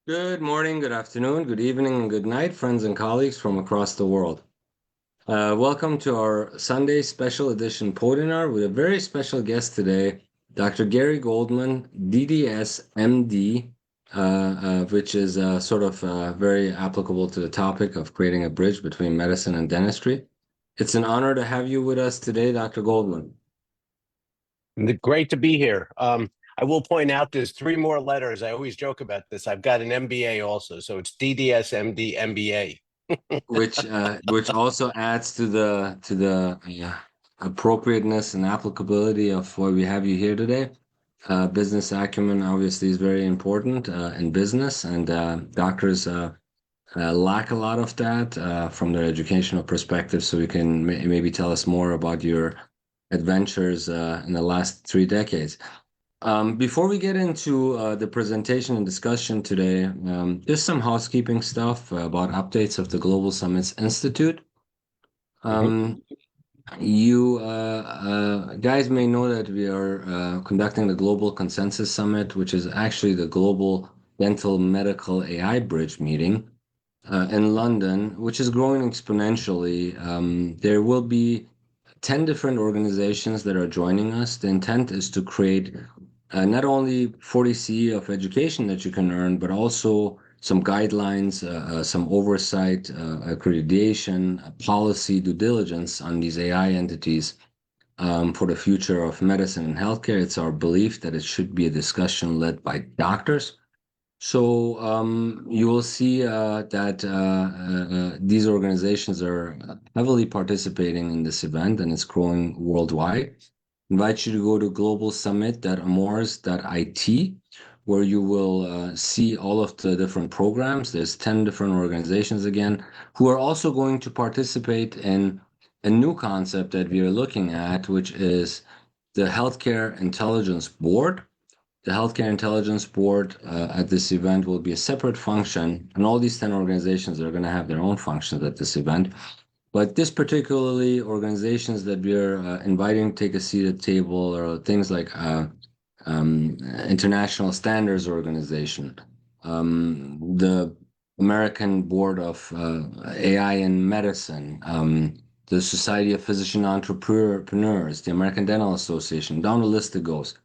Good morning, good afternoon, good evening, and good night, friends and colleagues from across the world. Welcome to our Sunday special edition podinar with a very special guest today, Dr. Gary Goldman, DDS MD, which is very applicable to the topic of creating a bridge between medicine and dentistry. It's an honor to have you with us today, Dr. Goldman. Great to be here. I will point out there's three more letters. I always joke about this. I've got an MBA also, so it's DDS MD MBA. Which also adds to the appropriateness and applicability of why we have you here today. Business acumen obviously is very important in business, and doctors lack a lot of that from their educational perspective. So we can maybe tell us more about your adventures in the last 3 decades. Before we get into the presentation and discussion today, just some housekeeping stuff about updates of the Global Summits Institute. Mhm. Um, you guys may know that we are conducting the Global Consensus Summit, which is actually the Global Dental Medical AI Bridge meeting in London, which is growing exponentially. There will be 10 different organizations that are joining us. The intent is to create not only 40 CE of education that you can earn, but also some guidelines, some oversight, accreditation, policy, due diligence on these AI entities for the future of medicine and healthcare. It's our belief that it should be a discussion led by doctors. So you will see that these organizations are heavily participating in this event, and it's growing worldwide. Invite you to go to globalsummit.amores.it, where you will see all of the different programs. There's 10 different organizations again, who are also going to participate in a new concept that we are looking at, which is the Healthcare Intelligence Board. The Healthcare Intelligence Board at this event will be a separate function, and all these 10 organizations are going to have their own functions at this event. But this particularly organizations that we're inviting to take a seat at the table are things like International Standards Organization, the American Board of AI in Medicine, the Society of Physician Entrepreneurs, the American Dental Association, down the list it goes.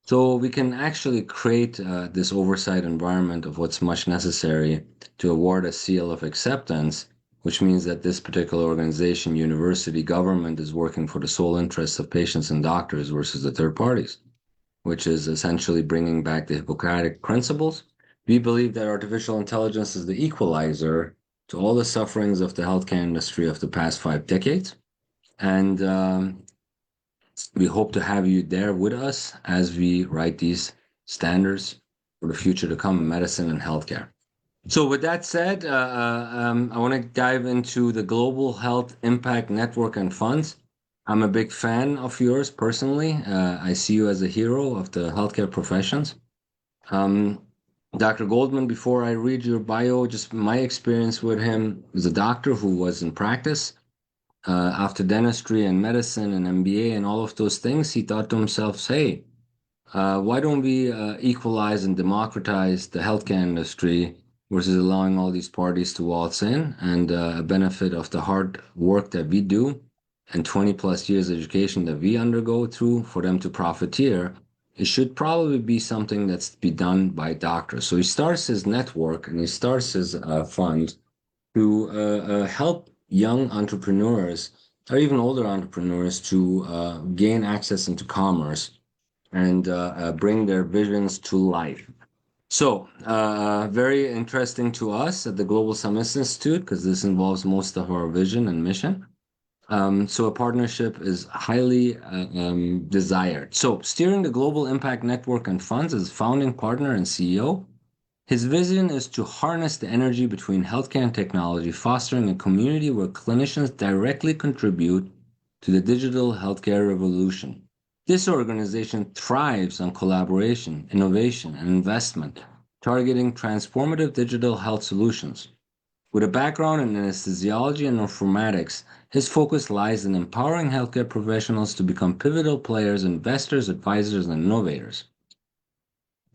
So we can actually create this oversight environment of what's much necessary to award a seal of acceptance, which means that this particular organization, university, government is working for the sole interests of patients and doctors versus the third parties, which is essentially bringing back the Hippocratic principles. We believe that artificial intelligence is the equalizer to all the sufferings of the healthcare industry of the past 5 decades. And we hope to have you there with us as we write these standards for the future to come in medicine and healthcare. So, with that said, I want to dive into the Global Health Impact Network and Funds. I'm a big fan of yours personally. I see you as a hero of the healthcare professions. Um, Dr. Goldman, before I read your bio, just my experience with him as a doctor who was in practice after dentistry and medicine and MBA and all of those things, he thought to himself, hey, why don't we equalize and democratize the healthcare industry versus allowing all these parties to waltz in and a benefit of the hard work that we do and 20 plus years education that we undergo through for them to profiteer, it should probably be something that's to be done by doctors. So he starts his network and he starts his fund to help young entrepreneurs or even older entrepreneurs to gain access into commerce and bring their visions to life. So, very interesting to us at the Global Summit Institute because this involves most of our vision and mission. So, a partnership is highly desired. So, steering the Global Impact Network and Funds as founding partner and CEO, his vision is to harness the energy between healthcare and technology, fostering a community where clinicians directly contribute to the digital healthcare revolution. This organization thrives on collaboration, innovation, and investment, targeting transformative digital health solutions. With a background in anesthesiology and informatics, his focus lies in empowering healthcare professionals to become pivotal players, investors, advisors, and innovators.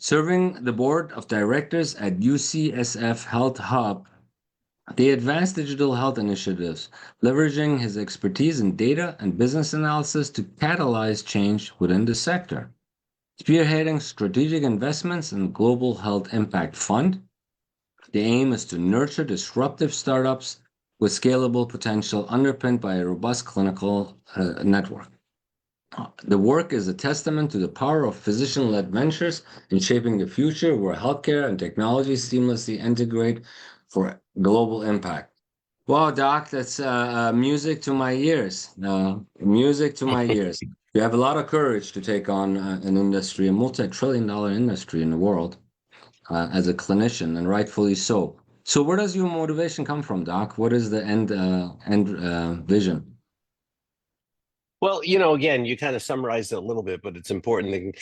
Serving the board of directors at UCSF Health Hub, they advance digital health initiatives, leveraging his expertise in data and business analysis to catalyze change within the sector. Spearheading strategic investments in the Global Health Impact Fund, the aim is to nurture disruptive startups with scalable potential underpinned by a robust clinical network. The work is a testament to the power of physician-led ventures in shaping the future where healthcare and technology seamlessly integrate for global impact. Wow, Doc, that's music to my ears. Music to my ears. You have a lot of courage to take on an industry, a multi-trillion-dollar industry in the world, as a clinician, and rightfully so. So, where does your motivation come from, Doc? What is the end vision? Well, again, you kind of summarized it a little bit, but it's important to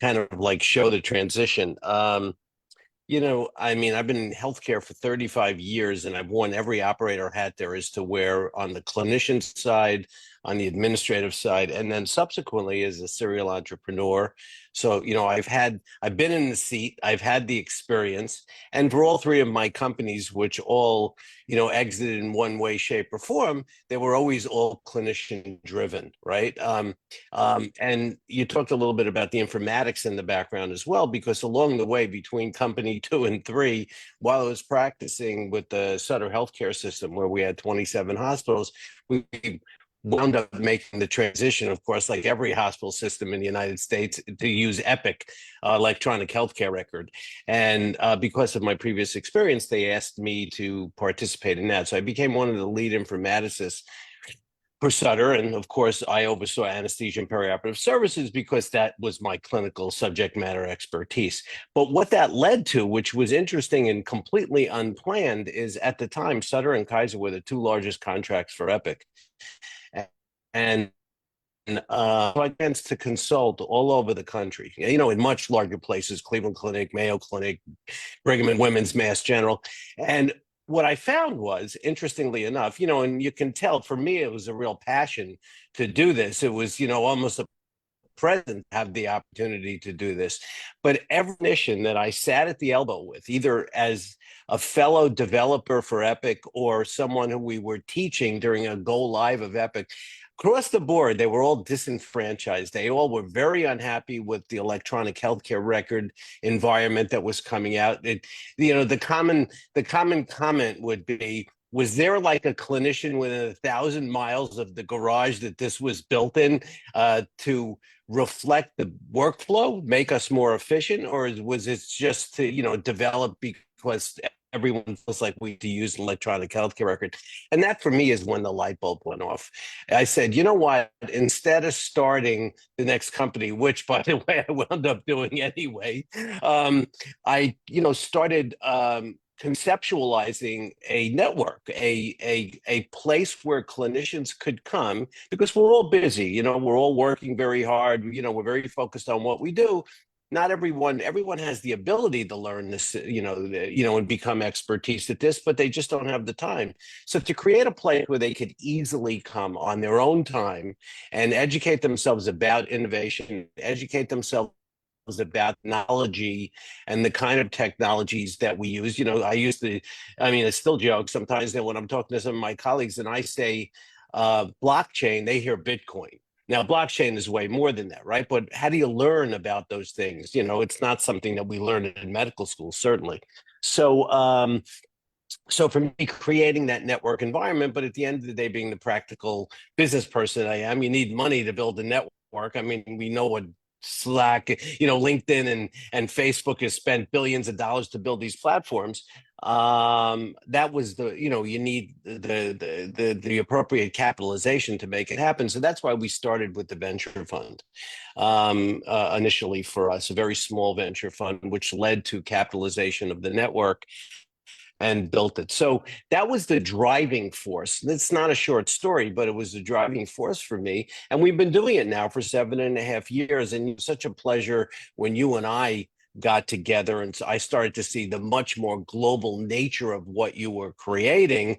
kind of like show the transition. I mean, I've been in healthcare for 35 years and I've worn every operator hat there is to wear on the clinician side, on the administrative side, and then subsequently as a serial entrepreneur. So, I've been in the seat, I've had the experience, and for all three of my companies, which all, exited in one way, shape, or form, they were always all clinician driven, right? And you talked a little bit about the informatics in the background as well, because along the way between company 2 and 3, while I was practicing with the Sutter healthcare system, where we had 27 hospitals, we wound up making the transition, of course, like every hospital system in the United States, to use Epic electronic healthcare record. And because of my previous experience, they asked me to participate in that. So I became one of the lead informaticists for Sutter. And of course, I oversaw anesthesia and perioperative services because that was my clinical subject matter expertise. But what that led to, which was interesting and completely unplanned, is at the time, Sutter and Kaiser were the 2 largest contracts for Epic. And I began to consult all over the country, in much larger places, Cleveland Clinic, Mayo Clinic, Brigham and Women's, Mass General. And what I found was, interestingly enough, and you can tell, for me, it was a real passion to do this. It was, almost a present to have the opportunity to do this. But every clinician that I sat at the elbow with, either as a fellow developer for Epic or someone who we were teaching during a go live of Epic, across the board, they were all disenfranchised. They all were very unhappy with the electronic healthcare record environment that was coming out. The common comment would be, was there like a clinician within 1,000 miles of the garage that this was built in to reflect the workflow, make us more efficient, or was it just to develop because everyone feels like we to use an electronic healthcare record? And that for me is when the light bulb went off. I said, you know what, instead of starting the next company, which by the way I wound up doing anyway, I started conceptualizing a network, a place where clinicians could come, because we're all busy, we're all working very hard, we're very focused on what we do. Not everyone has the ability to learn this, and become expertise at this, but they just don't have the time. So to create a place where they could easily come on their own time and educate themselves about innovation, educate themselves about technology and the kind of technologies that we use. I still joke sometimes that when I'm talking to some of my colleagues and I say blockchain, they hear Bitcoin. Now, blockchain is way more than that, right? But how do you learn about those things? It's not something that we learn in medical school, certainly. So for me, creating that network environment, but at the end of the day, being the practical business person I am, you need money to build a network. I mean, we know what Slack, LinkedIn and Facebook has spent billions of dollars to build these platforms. That was you need the appropriate capitalization to make it happen. So that's why we started with the venture fund initially for us, a very small venture fund, which led to capitalization of the network and built it. So that was the driving force. It's not a short story, but it was the driving force for me. And we've been doing it now for 7.5 years. And it's such a pleasure when you and I got together, and so I started to see the much more global nature of what you were creating,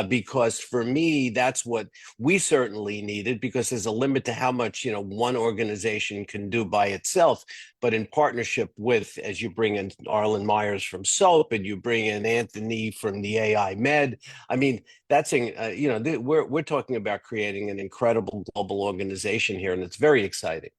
because for me, that's what we certainly needed, because there's a limit to how much, one organization can do by itself. But in partnership with, as you bring in Arlen Myers from SOAP and you bring in Anthony from the AI Med, I mean, that's we're talking about creating an incredible global organization here, and it's very exciting.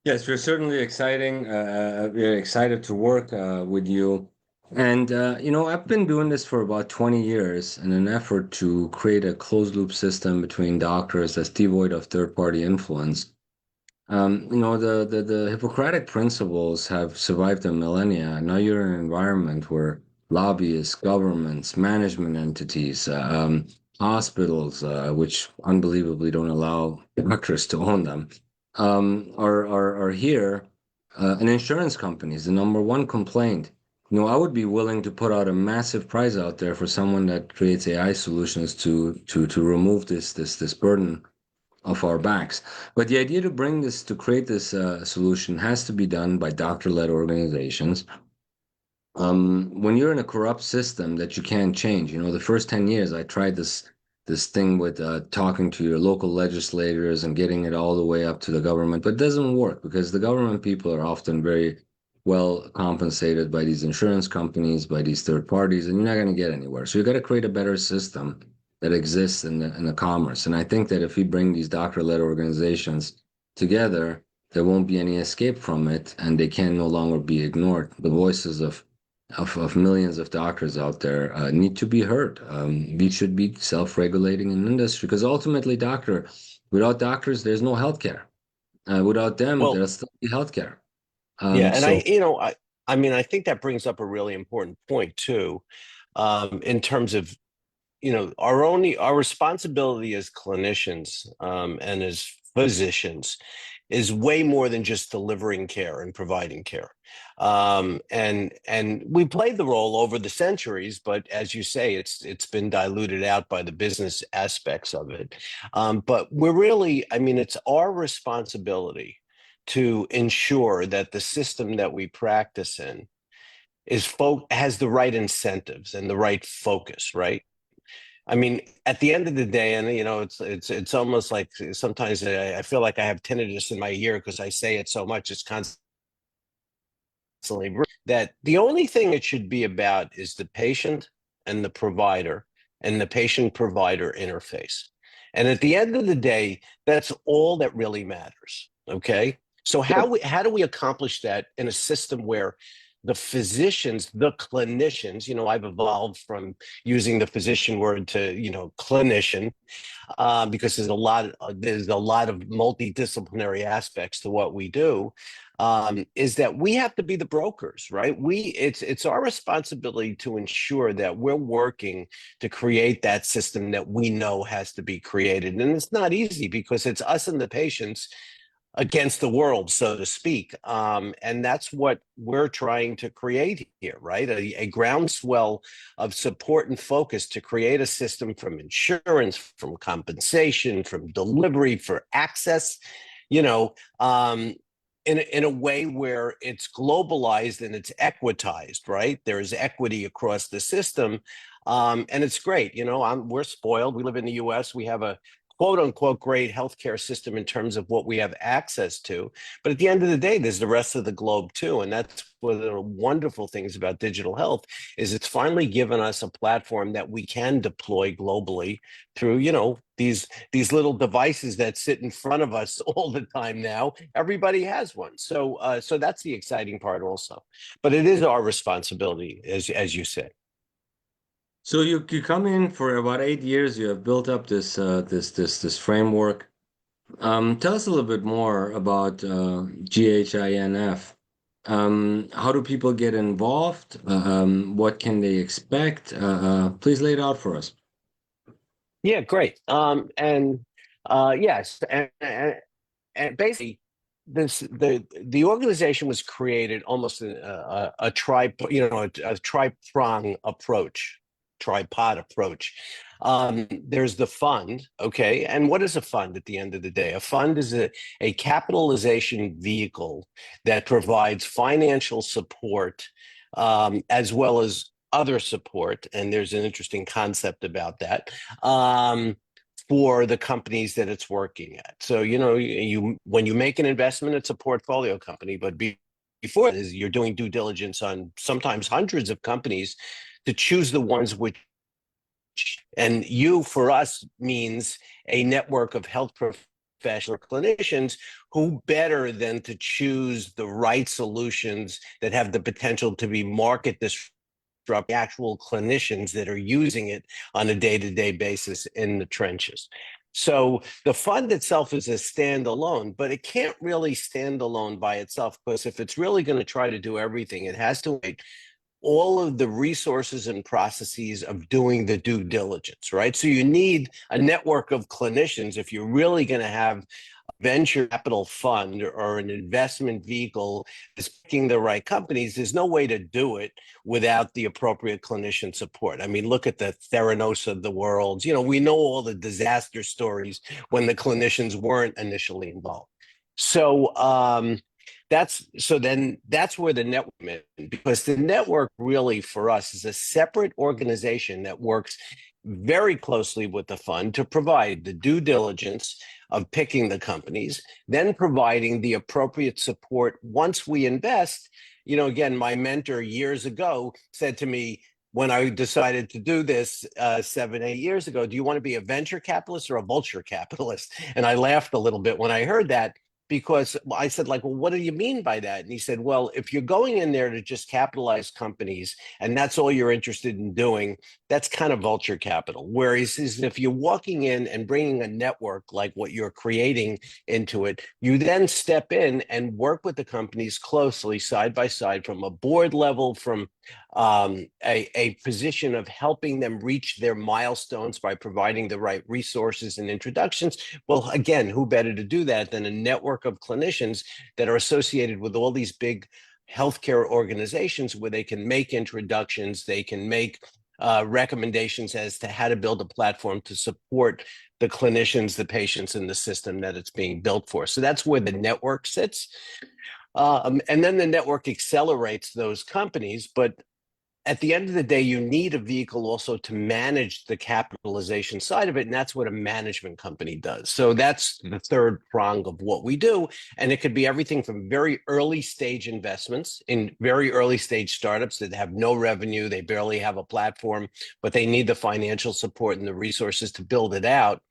Yes, we're certainly we're excited to work with you. And I've been doing this for about 20 years in an effort to create a closed loop system between doctors that's devoid of third-party influence. The Hippocratic principles have survived a millennia. Now you're in an environment where lobbyists, governments, management entities, hospitals, which unbelievably don't allow doctors to own them, are here, and insurance companies. The number one complaint. I would be willing to put out a massive prize out there for someone that creates AI solutions to remove this burden of our backs. But the idea to create this solution has to be done by doctor-led organizations. When you're in a corrupt system that you can't change, the first 10 years I tried this thing with talking to your local legislators and getting it all the way up to the government, but it doesn't work because the government people are often very well compensated by these insurance companies, by these third parties, and you're not going to get anywhere. So you got to create a better system that exists in the commerce. And I think that if we bring these doctor-led organizations together, there won't be any escape from it, and they can no longer be ignored. The voices of millions of doctors out there need to be heard. We should be self-regulating in industry because ultimately, without doctors, there's no healthcare. Without them, Well, there'll still be healthcare. yeah, and So I mean, I think that brings up a really important point too, in terms of our responsibility as clinicians, and as physicians is way more than just delivering care and providing care. And we played the role over the centuries, but as you say, it's been diluted out by the business aspects of it. But I mean, it's our responsibility to ensure that the system that we practice in has the right incentives and the right focus, right? I mean, at the end of the day, and it's almost like sometimes I feel like I have tinnitus in my ear because I say it so much. It's constantly that the only thing it should be about is the patient and the provider and the patient-provider interface. And at the end of the day, that's all that really matters. Okay. So how do we accomplish that in a system where the physicians, the clinicians, I've evolved from using the physician word to, clinician, because there's a lot of multidisciplinary aspects to what we do, is that we have to be the brokers, right? It's our responsibility to ensure that we're working to create that system that we know has to be created. And it's not easy because it's us and the patients against the world, so to speak. And that's what we're trying to create here, right? A groundswell of support and focus to create a system from insurance, from compensation, from delivery, for access, you know, um, in a way where it's globalized and it's equitized, right? There is equity across the system. And it's great. We're spoiled. We live in the US. We have a quote unquote great healthcare system in terms of what we have access to. But at the end of the day, there's the rest of the globe too. And that's one of the wonderful things about digital health is it's finally given us a platform that we can deploy globally through, these little devices that sit in front of us all the time now. Everybody has one. So that's the exciting part also. But it is our responsibility, as you said. So you come in for about 8 years. You have built up this framework. Tell us a little bit more about GHINF. How do people get involved? What can they expect? Please lay it out for us. Yeah, great. And yes, and basically, the organization was created almost a tri-prong approach. tripod approach. There's the fund, okay? And what is a fund at the end of the day? A fund is a capitalization vehicle that provides financial support as well as other support. And there's an interesting concept about that. For the companies that it's working at. So, you when you make an investment, it's a portfolio company, but before this, you're doing due diligence on sometimes hundreds of companies to choose the ones which, and you for us means a network of health professional clinicians who better than to choose the right solutions that have the potential to be market disruptive, the actual clinicians that are using it on a day-to-day basis in the trenches. So the fund itself is a standalone, but it can't really stand alone by itself, because if it's really going to try to do everything, it has to wait all of the resources and processes of doing the due diligence, right? So you need a network of clinicians if you're really going to have venture capital fund or an investment vehicle is picking the right companies. There's no way to do it without the appropriate clinician support. I mean, look at the Theranos of the world. We know all the disaster stories when the clinicians weren't initially involved. So that's where the network, because the network really for us is a separate organization that works very closely with the fund to provide the due diligence of picking the companies, then providing the appropriate support once we invest. Again, my mentor years ago said to me, when I decided to do this 7-8 years ago, do you want to be a venture capitalist or a vulture capitalist? And I laughed a little bit when I heard that, because I said, well, what do you mean by that? And he said, well, if you're going in there to just capitalize companies and that's all you're interested in doing, that's kind of vulture capital. Whereas if you're walking in and bringing a network like what you're creating into it, you then step in and work with the companies closely, side by side, from a board level, from a position of helping them reach their milestones by providing the right resources and introductions. Well, again, who better to do that than a network of clinicians that are associated with all these big healthcare organizations, where they can make introductions, they can make recommendations as to how to build a platform to support the clinicians, the patients, and the system that it's being built for. So that's where the network sits. And then the network accelerates those companies. But at the end of the day, you need a vehicle also to manage the capitalization side of it. And that's what a management company does. So that's the third prong of what we do. And it could be everything from very early stage investments in very early stage startups that have no revenue. They barely have a platform, but they need the financial support and the resources to build it out.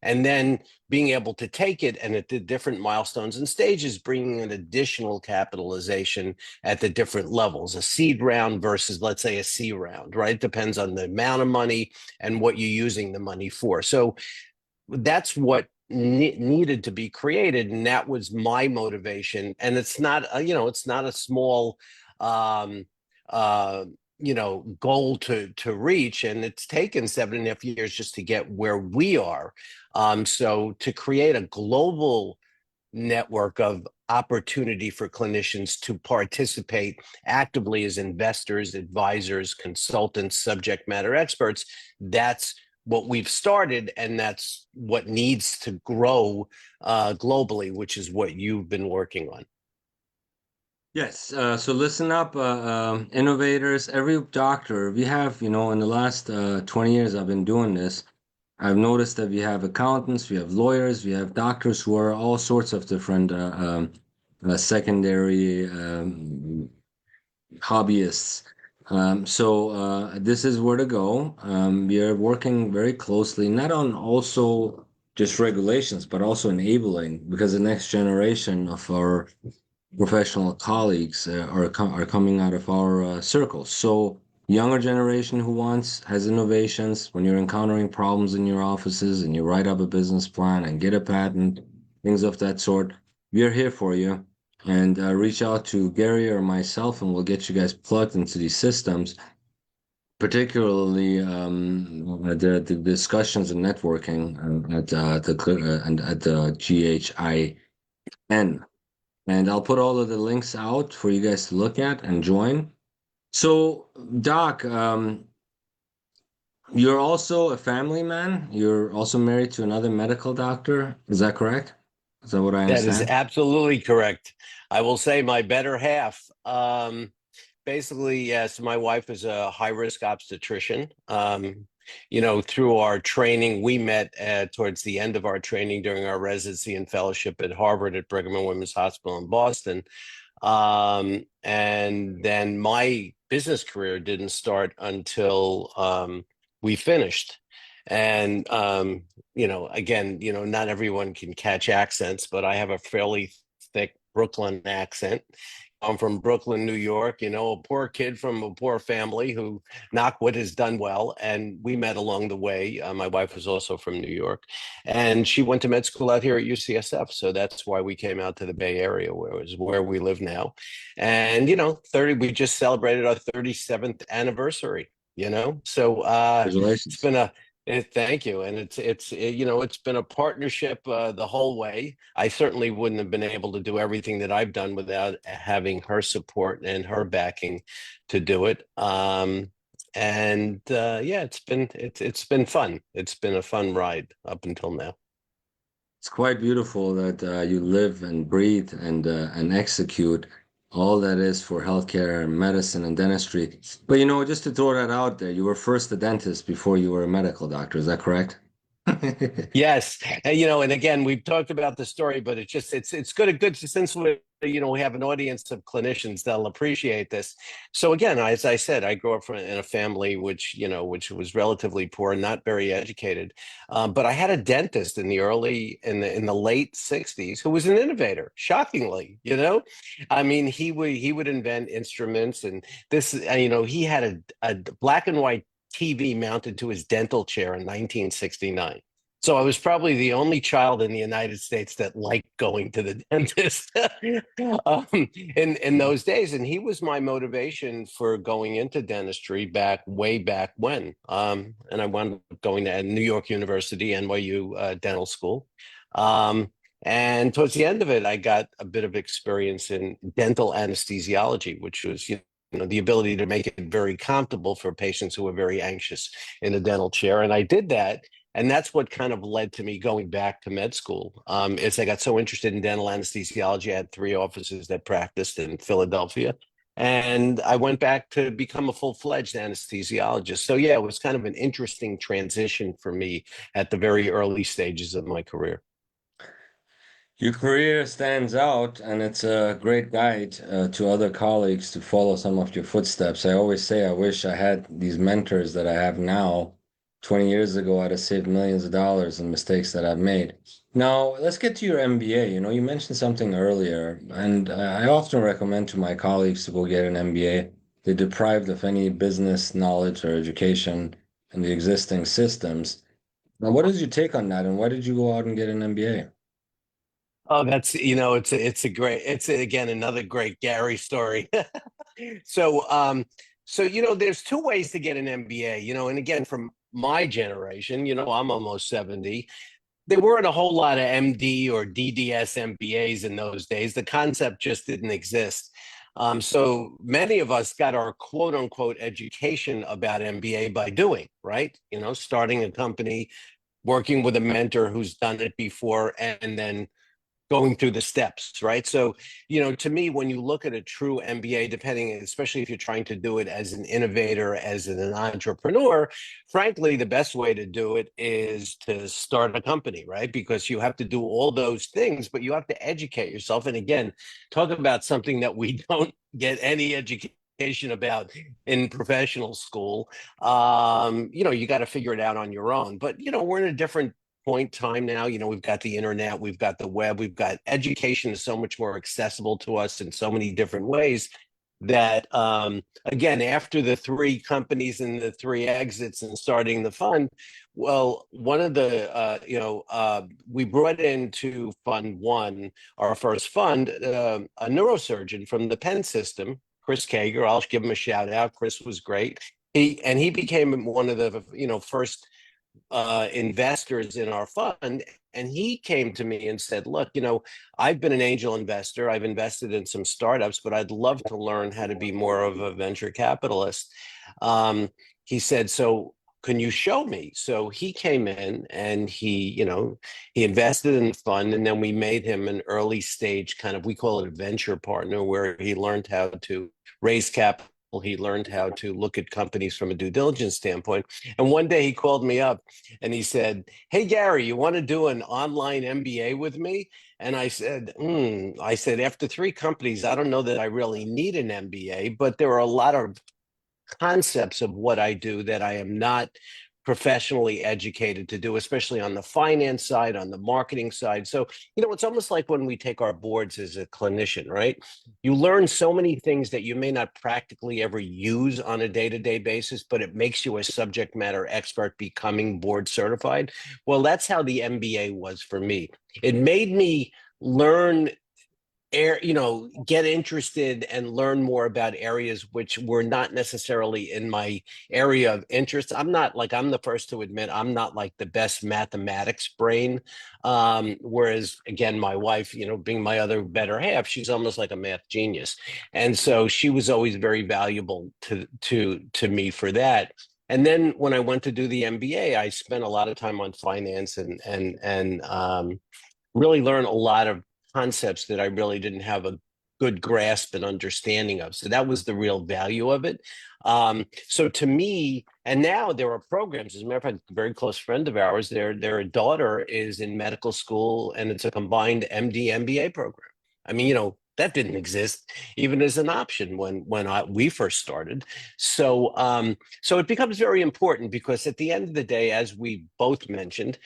And then being able to take it and at the different milestones and stages, bringing an additional capitalization at the different levels, a seed round versus, let's say, a C round, right? It depends on the amount of money and what you're using the money for. So that's what needed to be created. And that was my motivation. And it's not, it's not a small, goal to reach. And it's taken 7.5 years just to get where we are. So to create a global network of opportunity for clinicians to participate actively as investors, advisors, consultants, subject matter experts, that's what we've started, and that's what needs to grow globally, which is what you've been working on. Yes, so listen up, innovators, every doctor. We have, in the last 20 years I've been doing this, I've noticed that we have accountants, we have lawyers, we have doctors who are all sorts of different secondary hobbyists. So this is where to go. We are working very closely, not on also just regulations, but also enabling, because the next generation of our professional colleagues are coming out of our circles. So younger generation who has innovations, when you're encountering problems in your offices and you write up a business plan and get a patent, things of that sort, we're here for you. And reach out to Gary or myself, and we'll get you guys plugged into these systems, particularly the discussions and networking at the GHIN. And I'll put all of the links out for you guys to look at and join. So, Doc, You're also a family man. You're also married to another medical doctor. Is that correct? Is that what I That is understand? absolutely correct. I will say my better half. Basically, yes, my wife is a high risk obstetrician. Through our training, we met towards the end of our training during our residency and fellowship at Harvard at Brigham and Women's Hospital in Boston. And then my business career didn't start until we finished. And again, not everyone can catch accents, but I have a fairly thick Brooklyn accent. I'm from Brooklyn, New York, a poor kid from a poor family who, knock wood, has done well. And we met along the way. My wife was also from New York, and she went to med school out here at UCSF. So that's why we came out to the Bay Area, where we live now. And, we just celebrated our 37th anniversary, So it's Congratulations. been a thank you, and it's been a partnership the whole way. I certainly wouldn't have been able to do everything that I've done without having her support and her backing to do it. And yeah, it's been fun. It's been a fun ride up until now. It's quite beautiful that you live and breathe and execute all that is for healthcare, medicine, and dentistry. But just to throw that out there, you were first a dentist before you were a medical doctor. Is that correct? Yes, and again, we've talked about the story, but it's good since we have an audience of clinicians that'll appreciate this. So again, as I said, I grew up in a family which was relatively poor, not very educated, but I had a dentist in the late '60s who was an innovator. Shockingly, I mean, he would invent instruments, and this, he had a black and white TV mounted to his dental chair in 1969. So I was probably the only child in the United States that liked going to the dentist um, in those days, and he was my motivation for going into dentistry way back when. And I wound up going to New York University, NYU Dental School. Um, and towards the end of it, I got a bit of experience in dental anesthesiology, which was the ability to make it very comfortable for patients who are very anxious in a dental chair. And I did that. And that's what kind of led to me going back to med school. Is I got so interested in dental anesthesiology. I had 3 offices that practiced in Philadelphia. And I went back to become a full-fledged anesthesiologist. So yeah, it was kind of an interesting transition for me at the very early stages of my career. Your career stands out, and it's a great guide to other colleagues to follow some of your footsteps. I always say I wish I had these mentors that I have now. 20 years ago, I'd have saved millions of dollars in mistakes that I've made. Now, let's get to your MBA. You mentioned something earlier, and I often recommend to my colleagues to go get an MBA. They're deprived of any business knowledge or education in the existing systems. Now, what is your take on that, and why did you go out and get an MBA? Oh, it's again another great Gary story. So, there's 2 ways to get an MBA, and again, from my generation, I'm almost 70. There weren't a whole lot of MD or DDS MBAs in those days. The concept just didn't exist. So many of us got our quote unquote education about MBA by doing, right? Starting a company, working with a mentor who's done it before, and then going through the steps, right? So, to me, when you look at a true MBA, depending, especially if you're trying to do it as an innovator, as an entrepreneur, frankly, the best way to do it is to start a company, right? Because you have to do all those things, but you have to educate yourself. And again, talk about something that we don't get any education about in professional school. You got to figure it out on your own. But we're in a different point time now. We've got the internet, we've got the web, we've got education is so much more accessible to us in so many different ways that again, after the 3 companies and the 3 exits and starting the fund, well, one of the we brought into fund 1, our first fund, a neurosurgeon from the Penn system, Chris Kager. I'll give him a shout out. Chris was great. He became one of the first investors in our fund. And he came to me and said, look, I've been an angel investor. I've invested in some startups, but I'd love to learn how to be more of a venture capitalist. He said, so can you show me? So he came in and he invested in the fund, and then we made him an early stage kind of, we call it a venture partner, where he learned how to raise capital. He learned how to look at companies from a due diligence standpoint. And one day he called me up and he said, "Hey, Gary, you want to do an online MBA with me?" And I said, after 3 companies, I don't know that I really need an MBA, but there are a lot of concepts of what I do that I am not professionally educated to do, especially on the finance side, on the marketing side. So, it's almost like when we take our boards as a clinician, right? You learn so many things that you may not practically ever use on a day-to-day basis, but it makes you a subject matter expert becoming board certified. Well, that's how the MBA was for me. It made me learn get interested and learn more about areas which were not necessarily in my area of interest. I'm the first to admit, I'm not like the best mathematics brain. Whereas again, my wife, being my other better half, she's almost like a math genius. And so she was always very valuable to me for that. And then when I went to do the MBA, I spent a lot of time on finance and really learn a lot of concepts that I really didn't have a good grasp and understanding of. So that was the real value of it. So to me, and now there are programs, as a matter of fact, a very close friend of ours, their daughter is in medical school, and it's a combined MD MBA program. I mean, that didn't exist even as an option when we first started. So it becomes very important, because at the end of the day, as we both mentioned,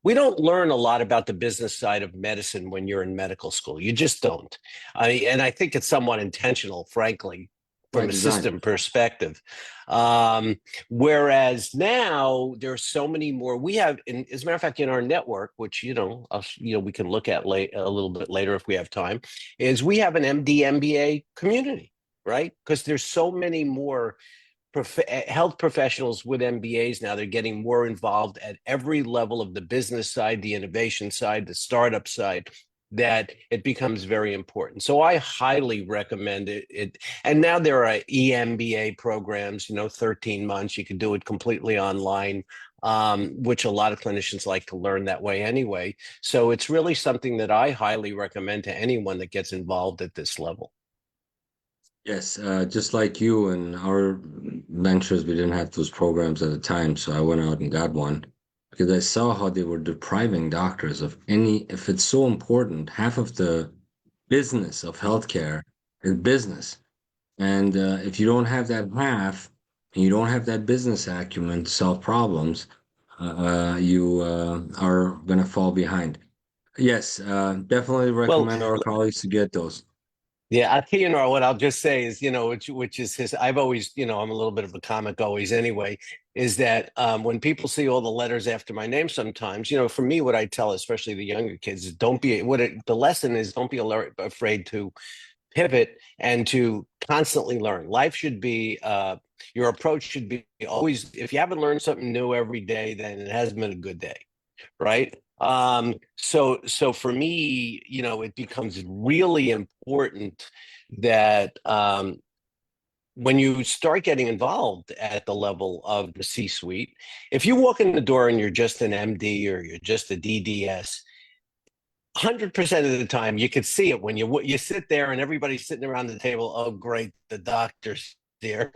we don't learn a lot about the business side of medicine when you're in medical school. You just don't. And I think it's somewhat intentional, frankly, By from a design. system perspective. Whereas now there's so many more. We have, as a matter of fact, in our network, which we can look at a little bit later if we have time, is we have an MD MBA community, right? Because there's so many more health professionals with MBAs now. They're getting more involved at every level of the business side, the innovation side, the startup side, that it becomes very important. So I highly recommend it. And now there are EMBA programs, 13 months. You can do it completely online, which a lot of clinicians like to learn that way anyway. So it's really something that I highly recommend to anyone that gets involved at this level. Yes, just like you and our ventures, we didn't have those programs at the time, so I went out and got one because I saw how they were depriving doctors of any, if it's so important, half of the business of healthcare is business. And if you don't have that half, and you don't have that business acumen to solve problems, you are going to fall behind. Yes, definitely Well, recommend our colleagues to get those. yeah, Kianor, what I'll just say is, which is his, I've always, I'm a little bit of a comic always anyway, is that when people see all the letters after my name sometimes, for me, what I tell, especially the younger kids, is the lesson is, don't be afraid to pivot and to constantly learn. Life should be, your approach should be always, if you haven't learned something new every day, then it hasn't been a good day, right? So for me, it becomes really important that when you start getting involved at the level of the C-suite, if you walk in the door and you're just an MD or you're just a DDS, 100% of the time you could see it when you sit there and everybody's sitting around the table. Oh, great, the doctor's here.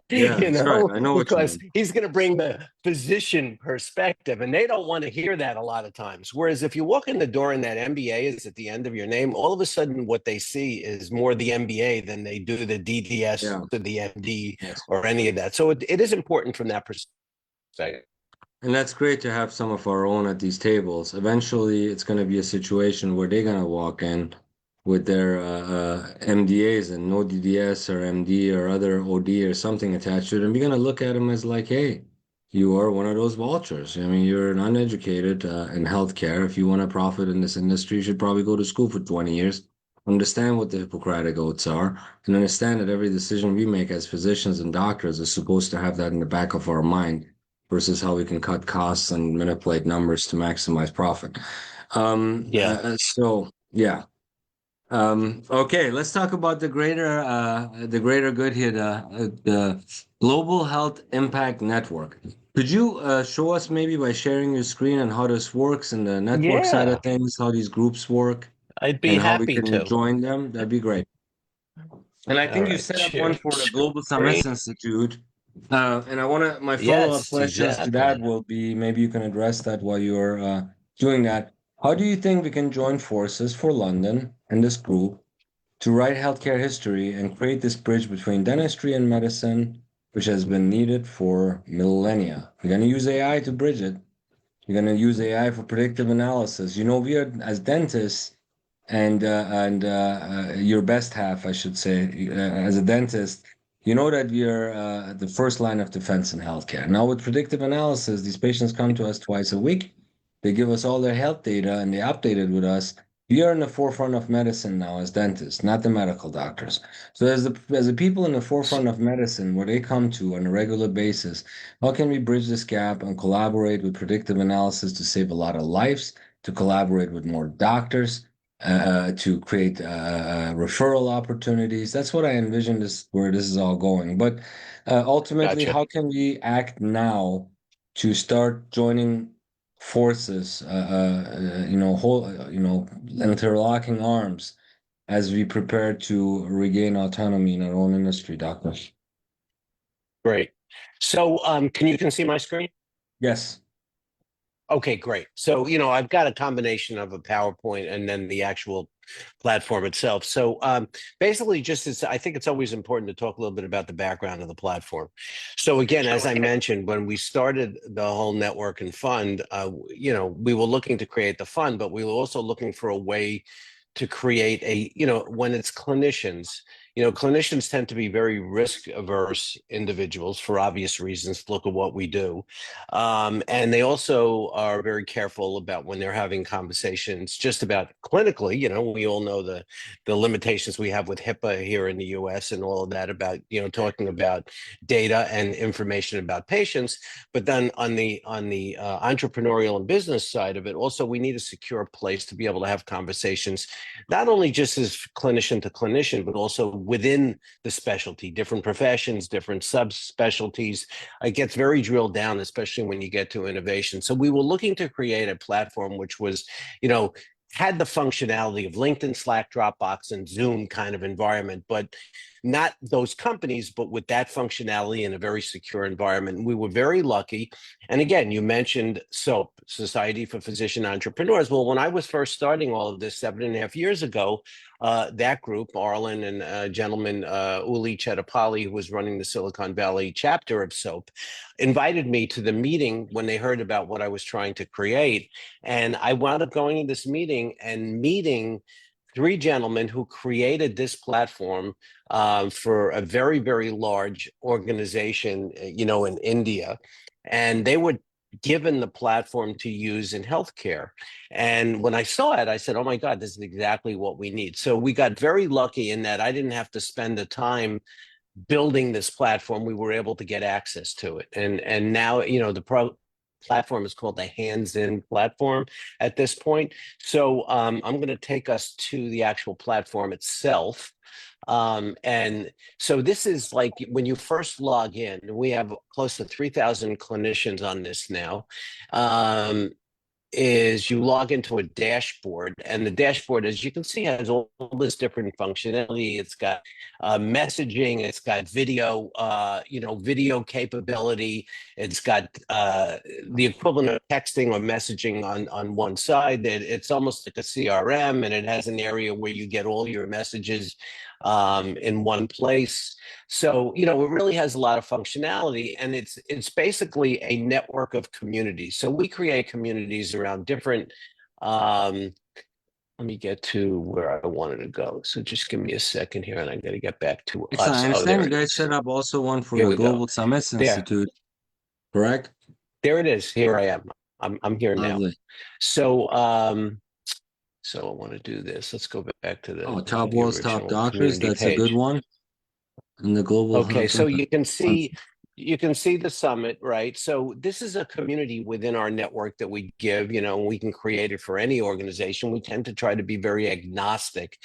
Yeah, that's right. I know what you Because mean. he's going to bring the physician perspective, and they don't want to hear that a lot of times. Whereas if you walk in the door and that MBA is at the end of your name, all of a sudden what they see is more the MBA than they do the DDS Yeah. to the MD Yes. or any of that. So it is important from that perspective. And that's great to have some of our own at these tables. Eventually, it's going to be a situation where they're going to walk in with their MDAs and no DDS or MD or other OD or something attached to it. And we're going to look at them as like, hey, you are one of those vultures. I mean, you're an uneducated in healthcare. If you want to profit in this industry, you should probably go to school for 20 years, understand what the Hippocratic oaths are, and understand that every decision we make as physicians and doctors is supposed to have that in the back of our mind versus how we can cut costs and manipulate numbers to maximize profit. Yeah. So yeah. Okay, let's talk about the greater good here, the Global Health Impact Network. Could you show us maybe by sharing your screen and how this works and the network side of Yeah, things, how these groups work, I'd be and how we happy can to. join them? That'd be great. And I All think you right, set up one share for the Global screen. Summits Institute. And I want to, my follow-up Yes, questions to that exactly. will be maybe you can address that while you're doing that. How do you think we can join forces for London and this group to write healthcare history and create this bridge between dentistry and medicine, which has been needed for millennia? We're going to use AI to bridge it. You're going to use AI for predictive analysis. You know, we are as dentists and your best half, I should say, as a dentist, you know that you're the first line of defense in healthcare. Now, with predictive analysis, these patients come to us twice a week. They give us all their health data and they update it with us. We are in the forefront of medicine now as dentists, not the medical doctors. So, as the people in the forefront of medicine, where they come to on a regular basis, how can we bridge this gap and collaborate with predictive analysis to save a lot of lives, to collaborate with more doctors, to create referral opportunities? That's what I envision this where this is all going. But ultimately, Gotcha. how can we act now to start joining forces? Interlocking arms as we prepare to regain autonomy in our own industry, Doctor. Great. So, can you see my screen? Yes. Okay, great. So, I've got a combination of a PowerPoint and then the actual platform itself. So, basically, I think it's always important to talk a little bit about the background of the platform. So, again, as I mentioned, when we started the whole network and fund, we were looking to create the fund, but we were also looking for a way to create when it's clinicians. Clinicians tend to be very risk averse individuals for obvious reasons. Look at what we do. And they also are very careful about when they're having conversations just about clinically. We all know the limitations we have with HIPAA here in the US and all of that about, talking about data and information about patients. But then on the entrepreneurial and business side of it, also we need a secure place to be able to have conversations, not only just as clinician to clinician, but also within the specialty, different professions, different subspecialties. It gets very drilled down, especially when you get to innovation. So we were looking to create a platform which was, had the functionality of LinkedIn, Slack, Dropbox, and Zoom kind of environment, but not those companies, but with that functionality in a very secure environment. And we were very lucky. And again, you mentioned SOAP, Society for Physician Entrepreneurs. Well, when I was first starting all of this 7.5 years ago, that group, Arlen and a gentleman, Uli Chetapali, who was running the Silicon Valley chapter of SOAP, invited me to the meeting when they heard about what I was trying to create. And I wound up going to this meeting and meeting three gentlemen who created this platform for a very, very large organization, in India. And they were given the platform to use in healthcare. And when I saw it, I said, oh my God, this is exactly what we need. So we got very lucky in that I didn't have to spend the time building this platform. We were able to get access to it. And now, the platform is called the Hands-In platform at this point. So I'm going to take us to the actual platform itself. And so this is like when you first log in, we have close to 3,000 clinicians on this now. Is you log into a dashboard, and the dashboard, as you can see, has all this different functionality. It's got messaging, it's got video, video capability. It's got the equivalent of texting or messaging on one side. It's almost like a CRM, and it has an area where you get all your messages in one place. So, it really has a lot of functionality, and it's basically a network of communities. So we create communities around different, let me get to where I wanted to go. So just give me a second here, and I got to get back to Excellent. I us. Oh, understand there you it guys is. set up also one for Here the we go. Global Summits There, Institute, correct? there it is. Here I am. I'm here now. Lovely. So, so I want to do this. Let's go back to Oh, the Top the World's Top original Doctors. community That's a good page. one. In the Global Okay, Health so Impact. you can see you can see the summit, right? So this is a community within our network that we give, we can create it for any organization. We tend to try to be very agnostic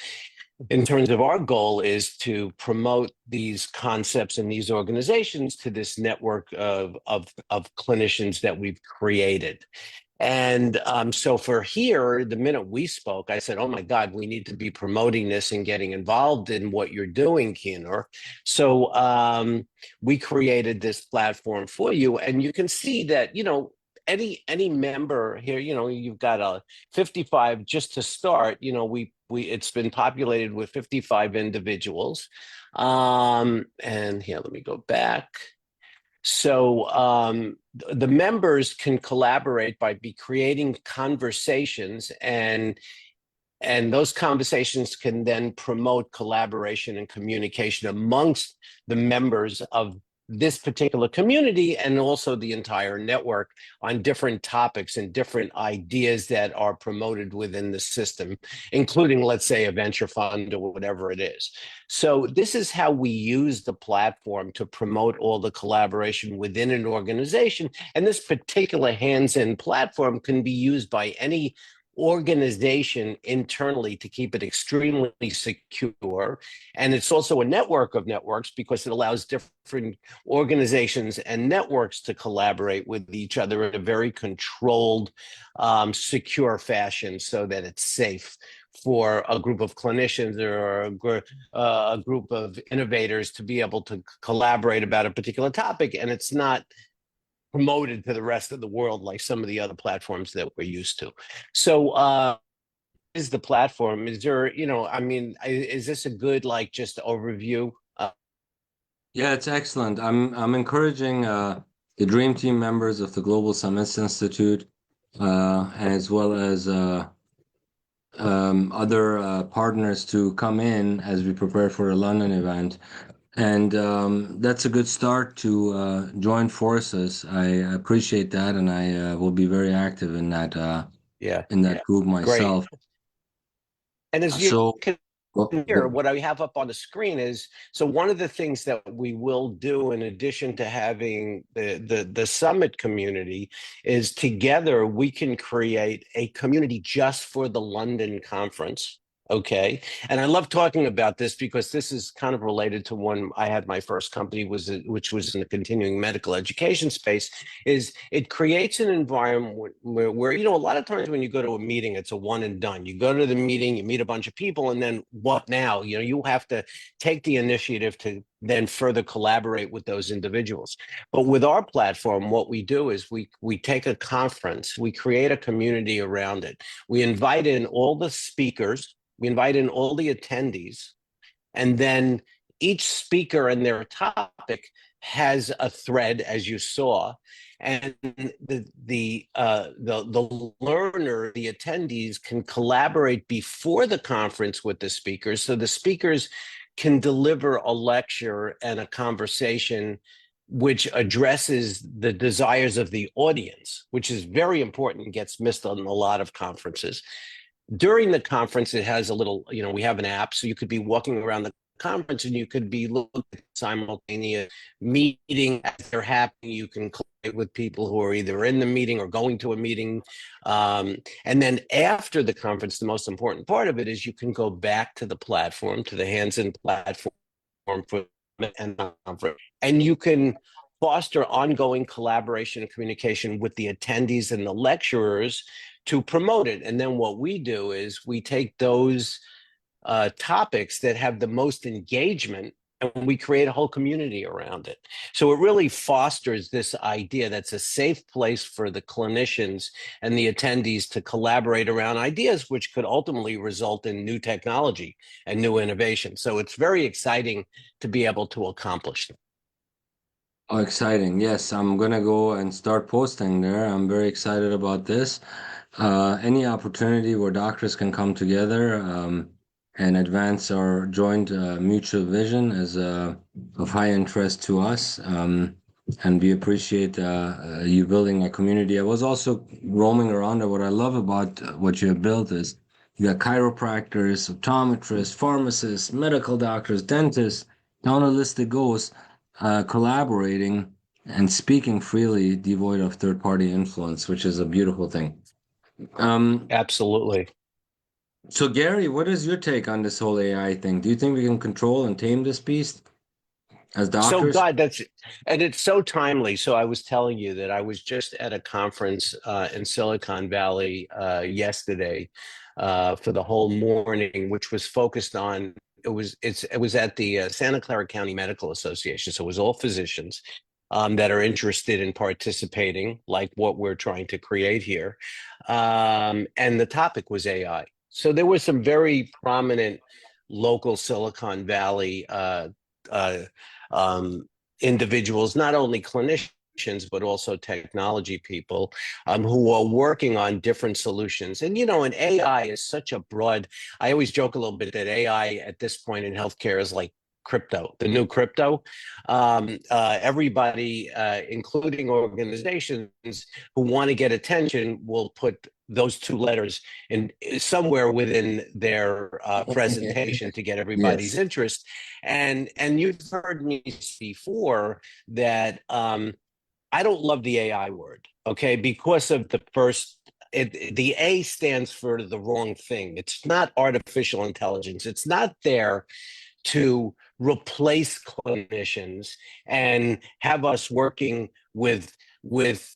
in terms of our goal is to promote these concepts and these organizations to this network of clinicians that we've created. And so for here, the minute we spoke, I said, oh my God, we need to be promoting this and getting involved in what you're doing, Kianor. So we created this platform for you. And you can see that, any member here, you've got a 55 just to start, it's been populated with 55 individuals. And here, let me go back. So the members can collaborate by creating conversations, and those conversations can then promote collaboration and communication amongst the members of this particular community and also the entire network on different topics and different ideas that are promoted within the system, including, let's say, a venture fund or whatever it is. So this is how we use the platform to promote all the collaboration within an organization. And this particular hands-in platform can be used by any organization internally to keep it extremely secure. And it's also a network of networks because it allows different organizations and networks to collaborate with each other in a very controlled, secure fashion so that it's safe for a group of clinicians or a group of innovators to be able to collaborate about a particular topic. And it's not promoted to the rest of the world like some of the other platforms that we're used to. So is the platform, is there, is this a good just overview? Yeah, it's excellent. I'm encouraging the Dream Team members of the Global Summits Institute, as well as other partners to come in as we prepare for the London event. And that's a good start to join forces. I appreciate that, and I will be very active in that group myself. Great. And as you can hear, what I have up on the screen is, so one of the things that we will do in addition to having the summit community is together we can create a community just for the London conference. Okay. And I love talking about this because this is kind of related to when I had my first company, which was in the continuing medical education space, is it creates an environment where, a lot of times when you go to a meeting, it's a one and done. You go to the meeting, you meet a bunch of people, and then what now? You have to take the initiative to then further collaborate with those individuals. But with our platform, what we do is we take a conference, we create a community around it. We invite in all the speakers, we invite in all the attendees, and then each speaker and their topic has a thread, as you saw, and the learner, the attendees can collaborate before the conference with the speakers, so the speakers can deliver a lecture and a conversation which addresses the desires of the audience, which is very important and gets missed on a lot of conferences. During the conference, it has a little, we have an app, so you could be walking around the conference and you could be looking at simultaneous meeting as they're happening. You can collaborate with people who are either in the meeting or going to a meeting. And then after the conference, the most important part of it is you can go back to the platform, to the hands-in platform for and conference, and you can foster ongoing collaboration and communication with the attendees and the lecturers to promote it. And then what we do is we take those topics that have the most engagement and we create a whole community around it. So it really fosters this idea that's a safe place for the clinicians and the attendees to collaborate around ideas, which could ultimately result in new technology and new innovation. So it's very exciting to be able to accomplish that. Oh, exciting. Yes, I'm gonna go and start posting there. I'm very excited about this. Any opportunity where doctors can come together and advance our joint mutual vision is of high interest to us. And we appreciate you building a community. I was also roaming around, and what I love about what you have built is you got chiropractors, optometrists, pharmacists, medical doctors, dentists, down the list it goes, collaborating and speaking freely, devoid of third-party influence, which is a beautiful thing. Absolutely. So Gary, what is your take on this whole AI thing? Do you think we can control and tame this beast as So doctors? God, and it's so timely. So I was telling you that I was just at a conference in Silicon Valley yesterday for the whole morning, which was focused on it was at the Santa Clara County Medical Association. So it was all physicians that are interested in participating, like what we're trying to create here. And the topic was AI. So there were some very prominent local Silicon Valley uh, um, individuals, not only clinicians, but also technology people who are working on different solutions. And, and AI is such a broad, I always joke a little bit that AI at this point in healthcare is like crypto, the new crypto. Everybody, including organizations who want to get attention, will put those two letters in somewhere within their presentation to get everybody's Yes. interest. And you've heard me before that I don't love the AI word, okay, because of the A stands for the wrong thing. It's not artificial intelligence. It's not there to replace clinicians and have us working with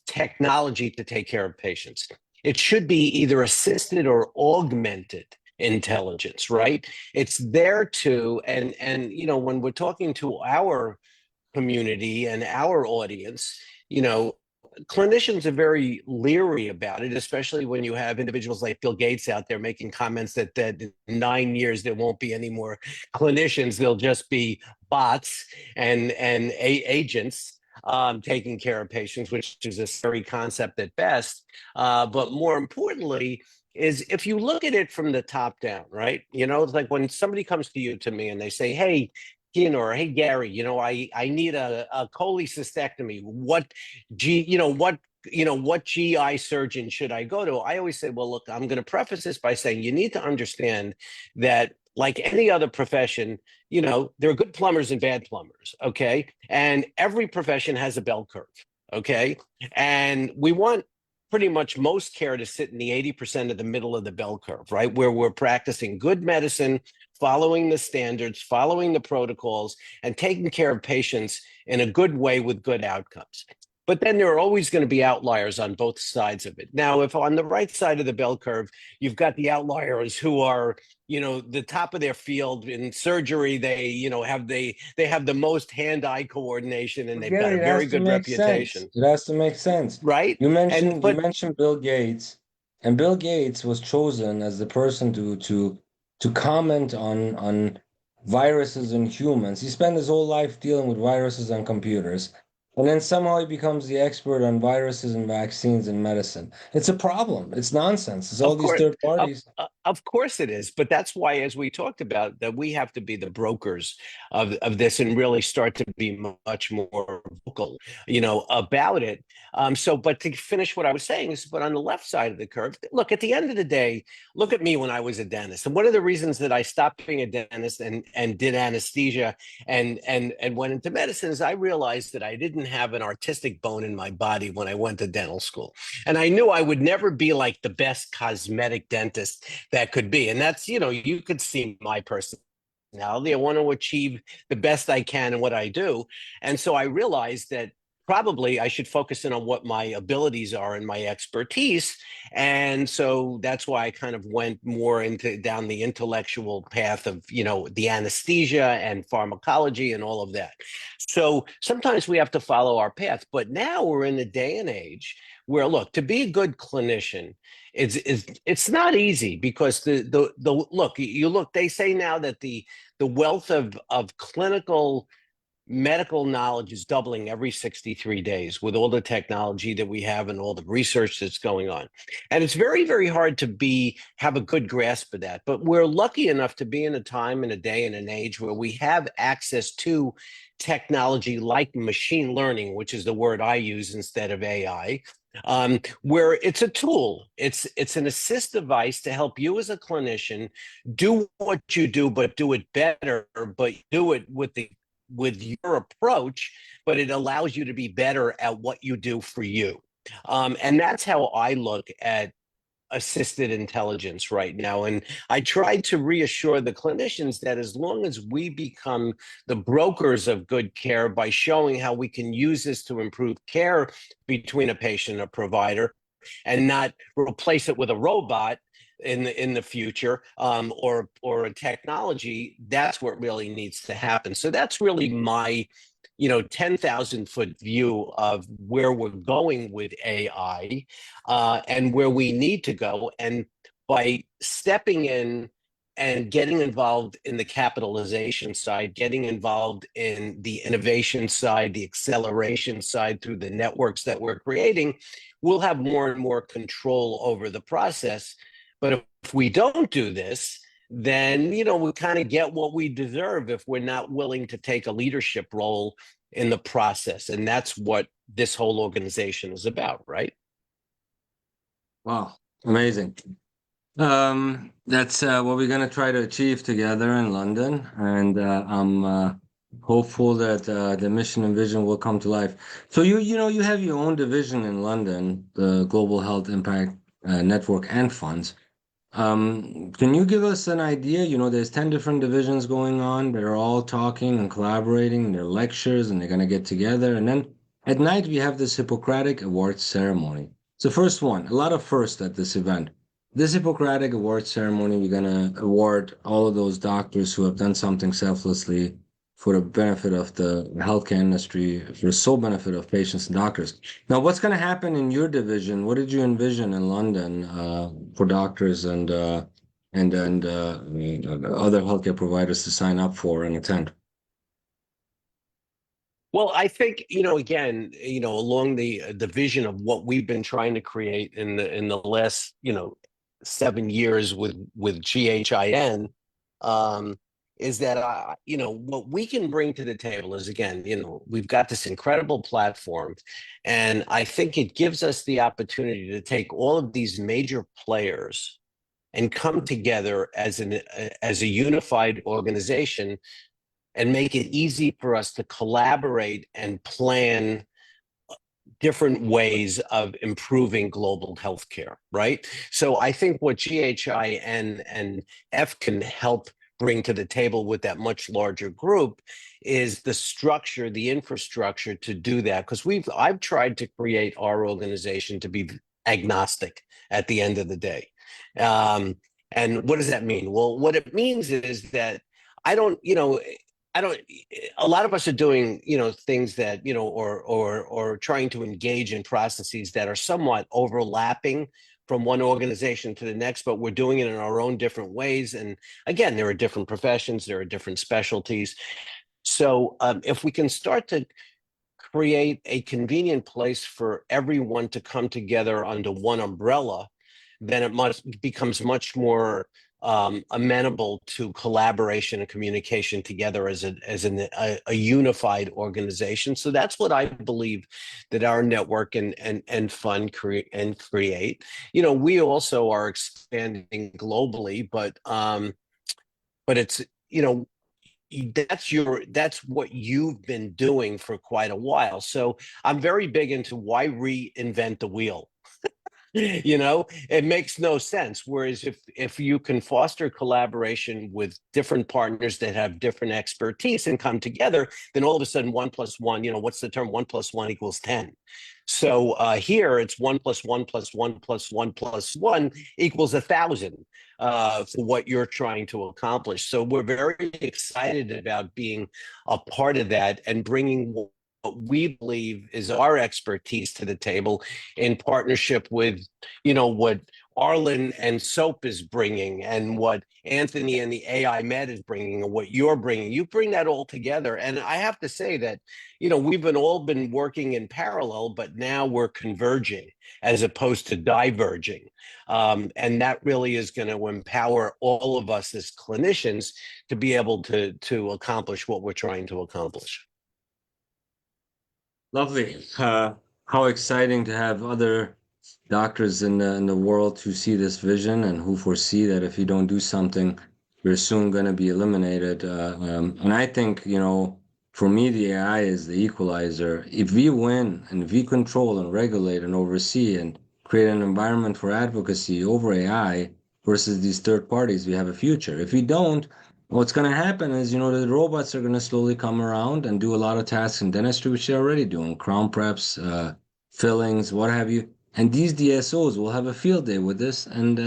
technology to take care of patients. It should be either assisted or augmented intelligence, right? It's there to, and when we're talking to our community and our audience, you know, clinicians are very leery about it, especially when you have individuals like Bill Gates out there making comments that in 9 years there won't be any more clinicians; they'll just be bots and agents taking care of patients, which is a scary concept at best. But more importantly, is if you look at it from the top down, right? It's like when somebody comes to me and they say, "Hey, Kianor, hey Gary, I need a cholecystectomy. What GI surgeon should I go to?" I always say, well, look, I'm going to preface this by saying you need to understand that, like any other profession, there are good plumbers and bad plumbers, okay? And every profession has a bell curve, okay? And we want pretty much most care to sit in the 80% of the middle of the bell curve, right? Where we're practicing good medicine, following the standards, following the protocols, and taking care of patients in a good way with good outcomes. But then there are always going to be outliers on both sides of it. Now, if on the right side of the bell curve, you've got the outliers who are, the top of their field in surgery, they have the most hand-eye coordination and But they've got Gary, a it very has to good make sense. reputation, It has to make sense. right? You And mentioned you but mentioned Bill Gates, and Bill Gates was chosen as the person to comment on viruses in humans. He spent his whole life dealing with viruses on computers, and then somehow he becomes the expert on viruses and vaccines and medicine. It's a problem. It's nonsense. It's all Of these course, third of, parties. of course it is. But that's why, as we talked about, that we have to be the brokers of this and really start to be much more vocal, about it. But to finish what I was saying is, but on the left side of the curve, look, at the end of the day, look at me when I was a dentist. And one of the reasons that I stopped being a dentist and did anesthesia and went into medicine is I realized that I didn't have an artistic bone in my body when I went to dental school. And I knew I would never be like the best cosmetic dentist that could be. And that's, you could see my personality. I want to achieve the best I can in what I do. And so I realized that probably I should focus in on what my abilities are and my expertise. And so that's why I kind of went more down the intellectual path of, the anesthesia and pharmacology and all of that. So sometimes we have to follow our path. But now we're in a day and age where, look, to be a good clinician, it's not easy because the look, they say now that the wealth of clinical medical knowledge is doubling every 63 days with all the technology that we have and all the research that's going on. And it's very, very hard to have a good grasp of that. But we're lucky enough to be in a time and a day and an age where we have access to technology like machine learning, which is the word I use instead of AI, where it's a tool. It's an assist device to help you as a clinician do what you do, but do it better, but do it with the with your approach, but it allows you to be better at what you do for you. And that's how I look at assisted intelligence right now. And I try to reassure the clinicians that as long as we become the brokers of good care by showing how we can use this to improve care between a patient and a provider and not replace it with a robot in the future, or a technology, that's what really needs to happen. So that's really my 10,000-foot view of where we're going with AI, and where we need to go. And by stepping in and getting involved in the capitalization side, getting involved in the innovation side, the acceleration side through the networks that we're creating, we'll have more and more control over the process. But if we don't do this, then we kind of get what we deserve if we're not willing to take a leadership role in the process. And that's what this whole organization is about, right? Wow, amazing. That's what we're going to try to achieve together in London, and I'm hopeful that the mission and vision will come to life. So you have your own division in London, the Global Health Impact Network and Funds. Can you give us an idea? There's 10 different divisions going on. They're all talking and collaborating. They're lectures and they're going to get together. And then at night, we have this Hippocratic Awards ceremony. It's the first one, a lot of firsts at this event. This Hippocratic Awards ceremony, we're going to award all of those doctors who have done something selflessly for the benefit of the healthcare industry, for the sole benefit of patients and doctors. Now, what's going to happen in your division? What did you envision in London for doctors and other healthcare providers to sign up for and attend? Well, I think, again, along the vision of what we've been trying to create in the last, 7 years with GHIN, is that what we can bring to the table is, again, we've got this incredible platform, and I think it gives us the opportunity to take all of these major players and come together as a unified organization and make it easy for us to collaborate and plan different ways of improving global healthcare, right? So I think what GHIN and F can help bring to the table with that much larger group is the structure, the infrastructure to do that. Because I've tried to create our organization to be agnostic at the end of the day. And what does that mean? Well, what it means is that I don't, a lot of us are doing, things that, or trying to engage in processes that are somewhat overlapping from one organization to the next, but we're doing it in our own different ways. And again, there are different professions, there are different specialties. So if we can start to create a convenient place for everyone to come together under one umbrella, then it becomes much more amenable to collaboration and communication together as a unified organization. So that's what I believe that our network and fund create. We also are expanding globally, but it's that's what you've been doing for quite a while. So I'm very big into why reinvent the wheel. It makes no sense. Whereas if you can foster collaboration with different partners that have different expertise and come together, then all of a sudden 1+1, what's the term? 1+1 equals 10. So here it's 1+1+1+1+1 equals 1,000 for what you're trying to accomplish. So we're very excited about being a part of that and bringing what we believe is our expertise to the table in partnership with, what Arlen and SOAP is bringing and what Anthony and the AI Med is bringing and what you're bringing. You bring that all together. And I have to say that, we've all been working in parallel, but now we're converging as opposed to diverging. And that really is going to empower all of us as clinicians to be able to accomplish what we're trying to accomplish. Lovely. How exciting to have other doctors in the world who see this vision and who foresee that if you don't do something, you're soon going to be eliminated. And I think, For me, the AI is the equalizer. If we win and if we control and regulate and oversee and create an environment for advocacy over AI versus these third parties, we have a future. If we don't, what's going to happen is, the robots are going to slowly come around and do a lot of tasks in dentistry, which they're already doing, crown preps, fillings, what have you. And these DSOs will have a field day with this, and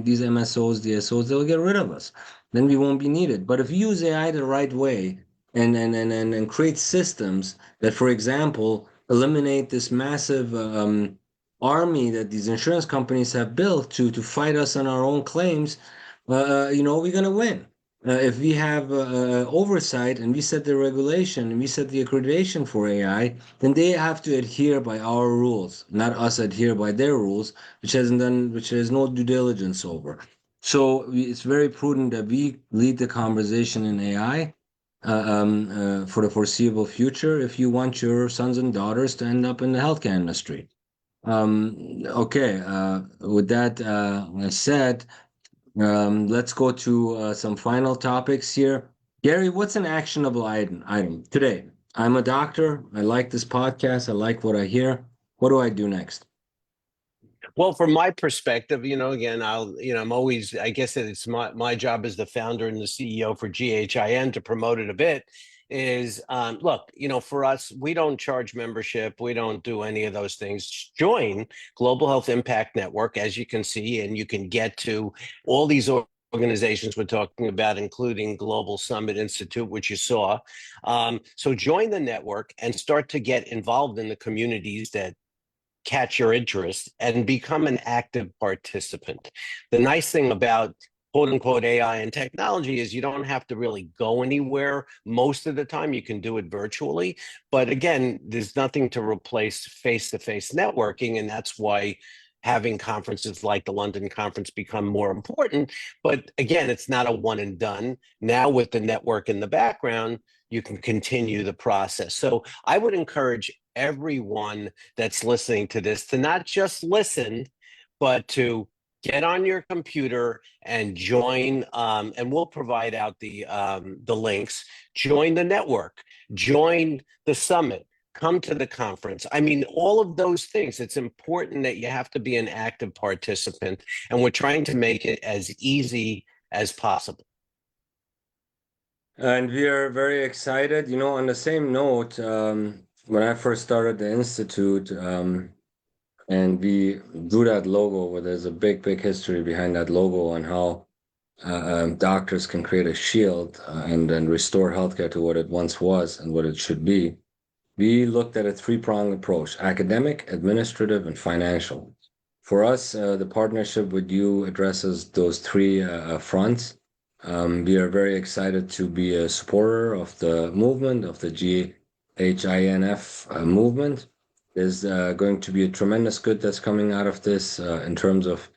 these MSOs, DSOs, they'll get rid of us. Then we won't be needed. But if you use AI the right way, and create systems that, for example, eliminate this massive army that these insurance companies have built to fight us on our own claims, we're going to win. If we have oversight and we set the regulation and we set the accreditation for AI, then they have to adhere by our rules, not us adhere by their rules, which there's no due diligence over. So it's very prudent that we lead the conversation in AI for the foreseeable future if you want your sons and daughters to end up in the healthcare industry. Okay, with that said, let's go to some final topics here. Gary, what's an actionable item today? I'm a doctor. I like this podcast. I like what I hear. What do I do next? Well, from my perspective, again, I'm always, I guess it's my job as the founder and the CEO for GHIN to promote it a bit is, look, for us, we don't charge membership. We don't do any of those things. Join Global Health Impact Network, as you can see, and you can get to all these organizations we're talking about, including Global Summit Institute, which you saw. So join the network and start to get involved in the communities that catch your interest and become an active participant. The nice thing about quote unquote AI and technology is you don't have to really go anywhere. Most of the time you can do it virtually. But again, there's nothing to replace face-to-face networking. And that's why having conferences like the London conference become more important. But again, it's not a one and done. Now with the network in the background, you can continue the process. So I would encourage everyone that's listening to this to not just listen, but to get on your computer and join, and we'll provide out the links. Join the network, join the summit, come to the conference. I mean, all of those things. It's important that you have to be an active participant, and we're trying to make it as easy as possible. And we are very excited. On the same note, when I first started the Institute, and we drew that logo, where there's a big, big history behind that logo on how doctors can create a shield and then restore healthcare to what it once was and what it should be. We looked at a three-pronged approach: academic, administrative, and financial. For us, the partnership with you addresses those three fronts. We are very excited to be a supporter of the movement, of the GHINF movement. There's going to be a tremendous good that's coming out of this in terms of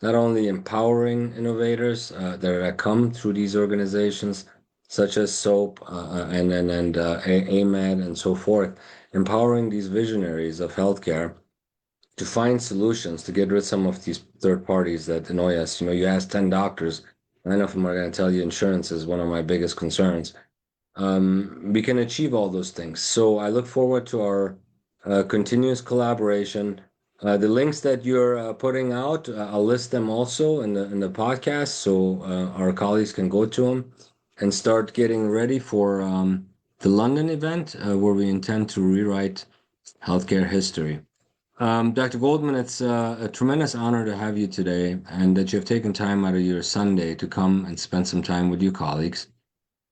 not only empowering innovators that come through these organizations, such as SOAP and AMAD and so forth, empowering these visionaries of healthcare to find solutions to get rid of some of these third parties that annoy us. You ask 10 doctors, 9 of them are going to tell you insurance is one of my biggest concerns. We can achieve all those things. So I look forward to our continuous collaboration. The links that you're putting out, I'll list them also in the podcast, so our colleagues can go to them and start getting ready for the London event, where we intend to rewrite healthcare history. Dr. Goldman, it's a tremendous honor to have you today, and that you've taken time out of your Sunday to come and spend some time with your colleagues.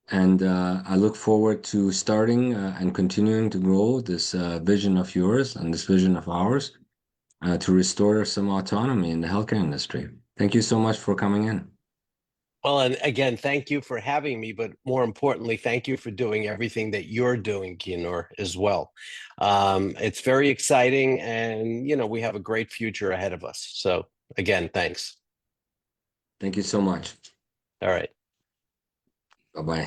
And I look forward to starting and continuing to grow this vision of yours and this vision of ours to restore some autonomy in the healthcare industry. Thank you so much for coming in. Well, and again, thank you for having me, but more importantly, thank you for doing everything that you're doing, Kianor, as well. It's very exciting, and we have a great future ahead of us. So again, thanks. Thank you so much. All right. Bye-bye.